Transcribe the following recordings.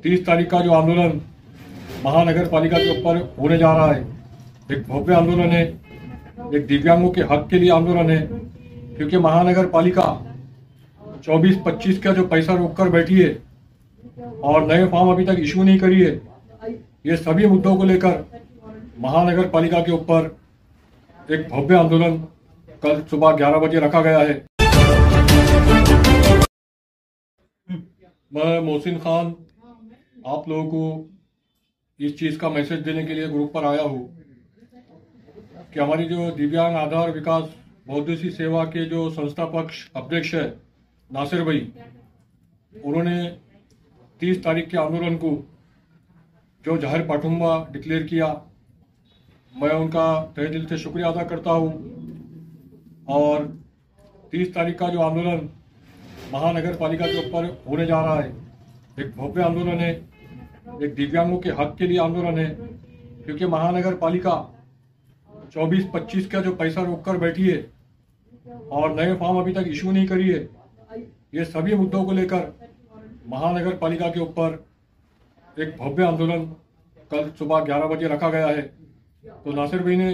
30 तारीख का जो आंदोलन महानगर पालिका के ऊपर होने जा रहा है, एक भव्य आंदोलन है, एक दिव्यांगों के हक के लिए आंदोलन है। क्योंकि महानगर पालिका 24-25 का जो पैसा रोक कर बैठी है और नए फॉर्म अभी तक इशू नहीं करी है, ये सभी मुद्दों को लेकर महानगर पालिका के ऊपर एक भव्य आंदोलन कल सुबह 11 बजे रखा गया है। मैं मोहसिन खान आप लोगों को इस चीज़ का मैसेज देने के लिए ग्रुप पर आया हूँ कि हमारी जो दिव्यांग आधार विकास बौद्धिक सेवा के जो संस्थापक अध्यक्ष है नासिर भाई, उन्होंने 30 तारीख के आंदोलन को जो जाहिर पाठुंबा डिक्लेयर किया, मैं उनका तहे दिल से शुक्रिया अदा करता हूँ। और 30 तारीख का जो आंदोलन महानगर पालिका के ऊपर होने जा रहा है, एक भव्य आंदोलन है, एक दिव्यांगों के हक के लिए आंदोलन है। क्योंकि महानगर पालिका 24-25 का जो पैसा रोक कर बैठी है और नए फॉर्म अभी तक इशू नहीं करी है, ये सभी मुद्दों को लेकर महानगर पालिका के ऊपर एक भव्य आंदोलन कल सुबह 11 बजे रखा गया है। तो नासिर भाई ने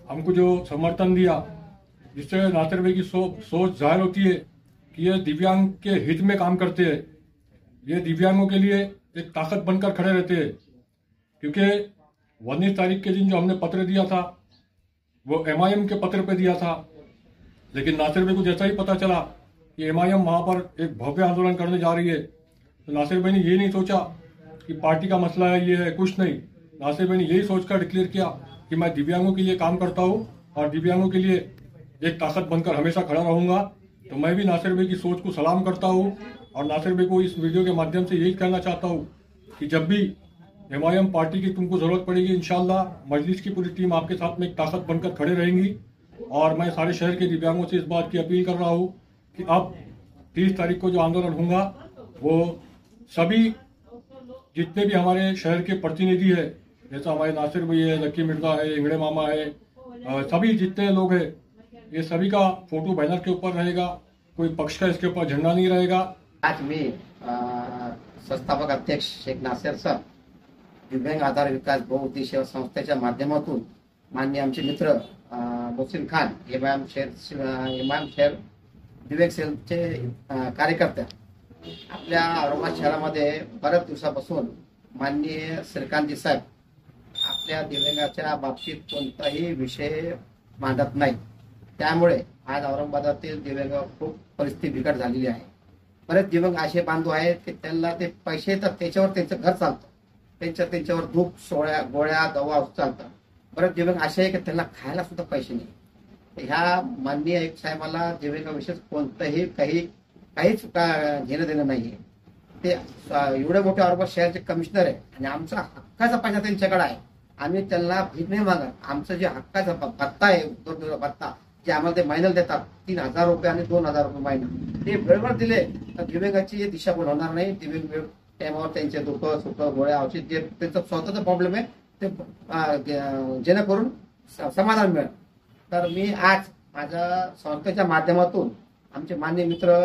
हमको जो समर्थन दिया, जिससे नासिर भाई की सोच जाहिर होती है कि ये दिव्यांग के हित में काम करते हैं, ये दिव्यांगों के लिए एक ताकत बनकर खड़े रहते हैं। क्योंकि 19 तारीख के दिन जो हमने पत्र दिया था वो MIM के पत्र पे दिया था, लेकिन नासिर भाई को जैसा ही पता चला कि MIM वहाँ पर एक भव्य आंदोलन करने जा रही है, तो नासिर भाई ने ये नहीं सोचा कि पार्टी का मसला है, ये है, कुछ नहीं। नासिर भाई ने यही सोचकर डिक्लेयर किया कि मैं दिव्यांगों के लिए काम करता हूँ और दिव्यांगों के लिए एक ताकत बनकर हमेशा खड़ा रहूंगा। तो मैं भी नासिर भाई की सोच को सलाम करता हूँ और नासिर भाई को इस वीडियो के माध्यम से यही कहना चाहता हूँ कि जब भी MIM पार्टी की तुमको जरूरत पड़ेगी, इंशाल्लाह मजलिस की पूरी टीम आपके साथ में एक ताकत बनकर खड़े रहेंगी। और मैं सारे शहर के दिव्यांगों से इस बात की अपील कर रहा हूँ कि अब 30 तारीख को जो आंदोलन होगा वो सभी जितने भी हमारे शहर के प्रतिनिधि है, जैसा हमारे नासिर भाई है, जक्की मिर्जा है, इंगड़े मामा है, सभी जितने लोग हैं, ये सभी का फोटो बैनर के ऊपर रहेगा, कोई पक्ष का इसके ऊपर झंडा नहीं रहेगा। आज मी संस्थापक अध्यक्ष शेख नासिर सर दिव्यांग आधार विकास बहुउद्देशीय संस्थेच्या माध्यमातून माननीय आमचे मित्र मोहसिन खान MIM शहर दिव्यांग सेलचे कार्यकर्ते आपल्या औरंगाबाद शहरामध्ये बऱ्याच दिवसापासून माननीय श्रीकांतजी साहेब आपल्या दिव्यांगाच्या बाबतीत कोणताही विषय मांडत नाही। त्यामुळे आज औरंगाबादातील दिव्यांग खूप परिस्थिती बिकट झालेली आहे। बरेच दिव्यांग असे बांधव आहेत की त्यांना ते पैसे येतात, त्याच्यावर त्यांचं घर चालतं, त्यांच्यावर धूप सोळ्या गोळ्या दवा चालतं। बरेच दिव्यांग असे आहे की त्यांना खायला सुद्धा पैसे नाही। ह्या माननीय एक साहेबाला दिव्यांगाविषयी कोणतंही काहीच घेणं देणं नाहीये। ते एवढे मोठे औरंगाबाद शहराचे कमिशनर आहे आणि आमचा हक्काचा पैसा त्यांच्याकडे आहे। आम्ही त्यांना भीक नाही मागत। आमचं जे हक्काचा भत्ता आहे, भत्ता जे आम्हाला ते महिन्याला देतात 3000 रुपये आणि 2000 रुपये महिना, ते वेळेवर दिले तर दिव्यांगाची दिशाभूल होणार नाही। दिव्यांग टायमावर त्यांचे दुखं सुखं गोळ्या औषध जे त्यांचा स्वतःचा प्रॉब्लेम आहे ते जेणेकरून समाधान मिळेल। तर मी आज माझ्या संस्थेच्या माध्यमातून आमचे माननीय मित्र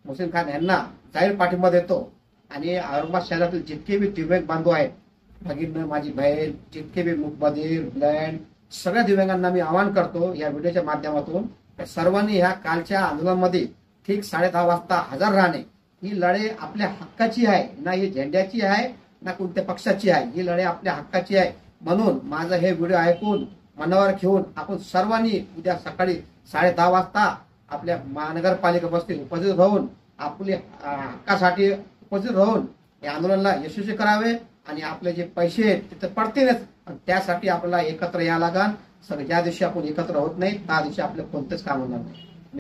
मोहसिन खान यांना जाहीर पाठिंबा देतो आणि औरंगाबाद शहरातील जितके बी दिव्यांग बांधव आहेत, भगिनी माझी बहीण, जितके बी मुकबधीर ब्लाइंड सगळ्या दिव्यांगांना मी आवाहन करतो या व्हिडिओच्या माध्यमातून सर्वांनी ह्या कालच्या आंदोलनामध्ये ठीक 10:30 वाजता हजर राहणे। ही लढाई आपल्या हक्काची आहे, ना ही झेंड्याची आहे ना कोणत्या पक्षाची आहे, ही लढाई आपल्या हक्काची आहे। म्हणून माझा हे व्हिडिओ ऐकून मनावर घेऊन आपण सर्वांनी उद्या सकाळी 10:30 वाजता आपल्या महानगरपालिका बसतील उपस्थित राहून आपल्या हक्कासाठी उपस्थित राहून या आंदोलनाला यशस्वी करावे आणि आपले जे पैसे आहेत तिथे पडतीलच। त्यासाठी आपल्याला एकत्र यावं लागेल। ज्या दिवशी आपण एकत्र होत नाही त्या दिवशी आपलं कोणतेच काम होणार नाही।